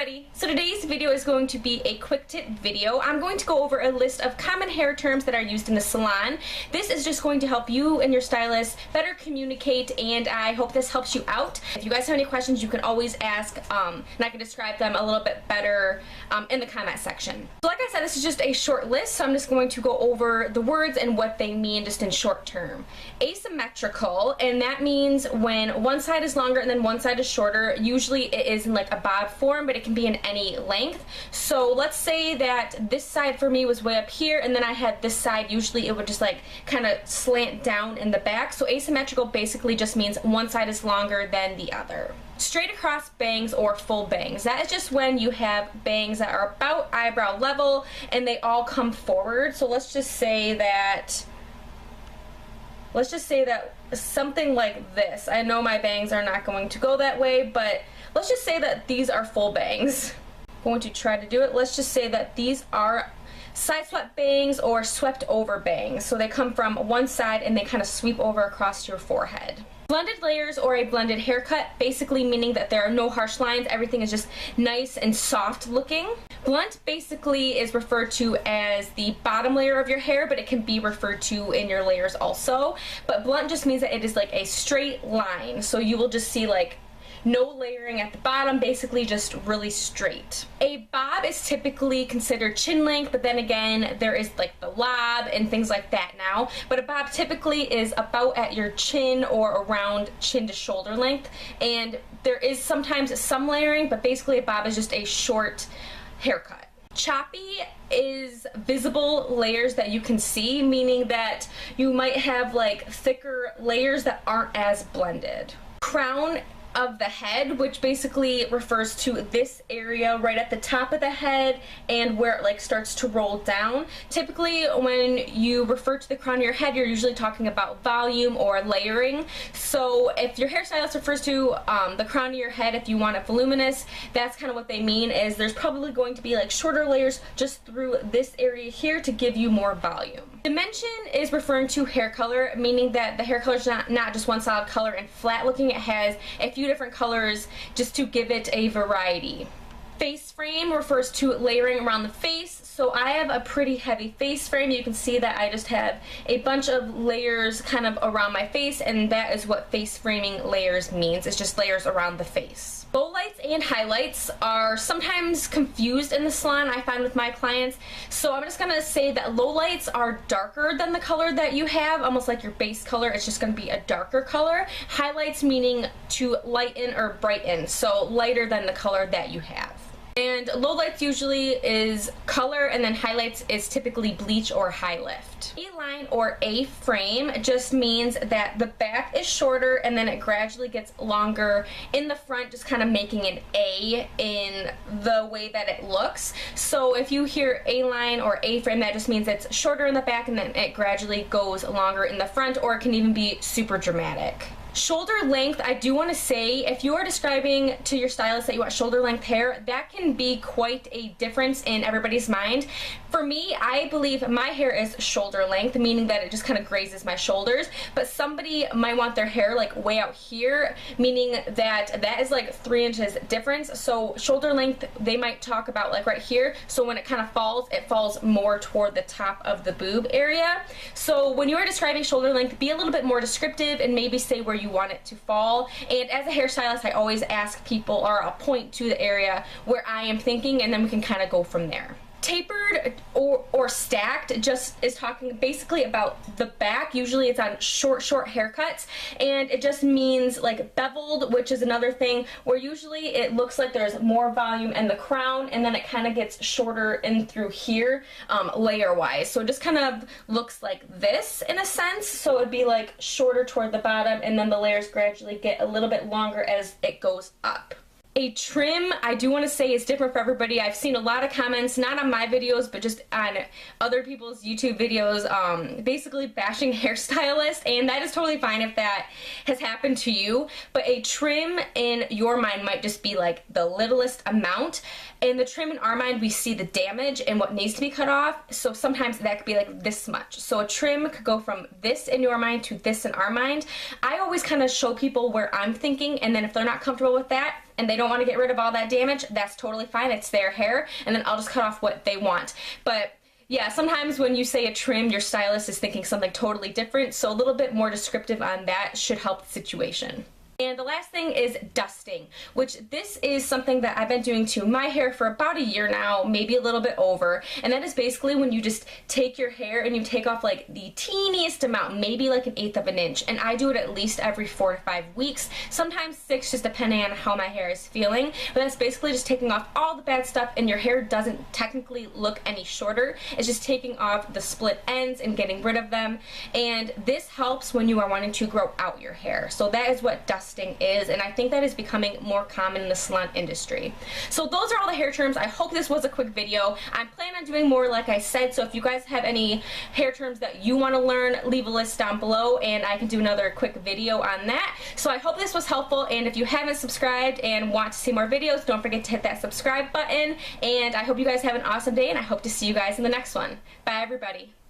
everybody! So today's video is going to be a quick tip video. I'm going to go over a list of common hair terms that are used in the salon. This is just going to help you and your stylist better communicate, and I hope this helps you out. If you guys have any questions, you can always ask, and I can describe them a little bit better in the comment section. So like I said, this is just a short list, so I'm just going to go over the words and what they mean just in short term. Asymmetrical, and that means when one side is longer and then one side is shorter. Usually it is in like a bob form, but it can be in any length. So let's say that this side for me was way up here and then I had this side. Usually it would just like kind of slant down in the back. So asymmetrical basically just means one side is longer than the other. Straight across bangs or full bangs. That is just when you have bangs that are about eyebrow level and they all come forward. So let's just say that something like this. I know my bangs are not going to go that way, but let's just say that these are full bangs. I'm going to try to do it. Let's just say that these are side swept bangs or swept over bangs. So they come from one side and they kind of sweep over across your forehead. Blended layers or a blended haircut, basically meaning that there are no harsh lines, everything is just nice and soft looking. Blunt basically is referred to as the bottom layer of your hair, but it can be referred to in your layers also. But blunt just means that it is like a straight line, so you will just see like no layering at the bottom, basically just really straight. A bob is typically considered chin length, but then again, there is like the lob and things like that now. But a bob typically is about at your chin or around chin to shoulder length. And there is sometimes some layering, but basically a bob is just a short haircut. Choppy is visible layers that you can see, meaning that you might have like thicker layers that aren't as blended. Crown of the head, which basically refers to this area right at the top of the head and where it like starts to roll down. Typically when you refer to the crown of your head, you're usually talking about volume or layering. So if your hairstylist refers to the crown of your head, if you want it voluminous, that's kind of what they mean, is there's probably going to be like shorter layers just through this area here to give you more volume. Dimension is referring to hair color, meaning that the hair color is not just one solid color and flat looking. It has a few different colors just to give it a variety. Face frame refers to layering around the face. So I have a pretty heavy face frame. You can see that I just have a bunch of layers kind of around my face, and that is what face framing layers means. It's just layers around the face. Lowlights and highlights are sometimes confused in the salon, I find, with my clients. So I'm just gonna say that lowlights are darker than the color that you have, almost like your base color. It's just gonna be a darker color. Highlights meaning to lighten or brighten, so lighter than the color that you have. And lowlights usually is color, and then highlights is typically bleach or high lift. A-line or A-frame just means that the back is shorter and then it gradually gets longer in the front, just kind of making an A in the way that it looks. So if you hear A-line or A-frame, that just means it's shorter in the back and then it gradually goes longer in the front, or it can even be super dramatic. Shoulder length, I do want to say, if you are describing to your stylist that you want shoulder length hair, that can be quite a difference in everybody's mind. For me, I believe my hair is shoulder length, meaning that it just kind of grazes my shoulders, but somebody might want their hair like way out here, meaning that that is like 3 inches difference. So shoulder length, they might talk about like right here, so when it kind of falls, it falls more toward the top of the boob area. So when you are describing shoulder length, be a little bit more descriptive and maybe say where you want it to fall. And as a hairstylist, I always ask people, or I'll point to the area where I am thinking, and then we can kind of go from there. Tapered or stacked just is talking basically about the back. Usually it's on short haircuts, and it just means like beveled, which is another thing where usually it looks like there's more volume in the crown and then it kind of gets shorter in through here layer wise. So it just kind of looks like this in a sense. So it'd be like shorter toward the bottom and then the layers gradually get a little bit longer as it goes up. A trim, I do want to say, is different for everybody. I've seen a lot of comments, not on my videos, but just on other people's YouTube videos, basically bashing hairstylists, and that is totally fine if that has happened to you. But a trim in your mind might just be like the littlest amount. In the trim in our mind, we see the damage and what needs to be cut off, so sometimes that could be like this much. So a trim could go from this in your mind to this in our mind. I always kind of show people where I'm thinking, and then if they're not comfortable with that, and they don't want to get rid of all that damage, that's totally fine. It's their hair, and then I'll just cut off what they want. But yeah, sometimes when you say a trim, your stylist is thinking something totally different, so a little bit more descriptive on that should help the situation. And the last thing is dusting, which this is something that I've been doing to my hair for about a year now, maybe a little bit over. And that is basically when you just take your hair and you take off like the teeniest amount, maybe like 1/8 of an inch. And I do it at least every 4 to 5 weeks, sometimes 6, just depending on how my hair is feeling. But that's basically just taking off all the bad stuff, and your hair doesn't technically look any shorter. It's just taking off the split ends and getting rid of them. And this helps when you are wanting to grow out your hair. So that is what dusting is, and I think that is becoming more common in the salon industry. So those are all the hair trims. I hope this was a quick video. I'm planning on doing more, like I said, so if you guys have any hair trims that you want to learn, leave a list down below and I can do another quick video on that. So I hope this was helpful, and if you haven't subscribed and want to see more videos, don't forget to hit that subscribe button, and I hope you guys have an awesome day, and I hope to see you guys in the next one. Bye everybody.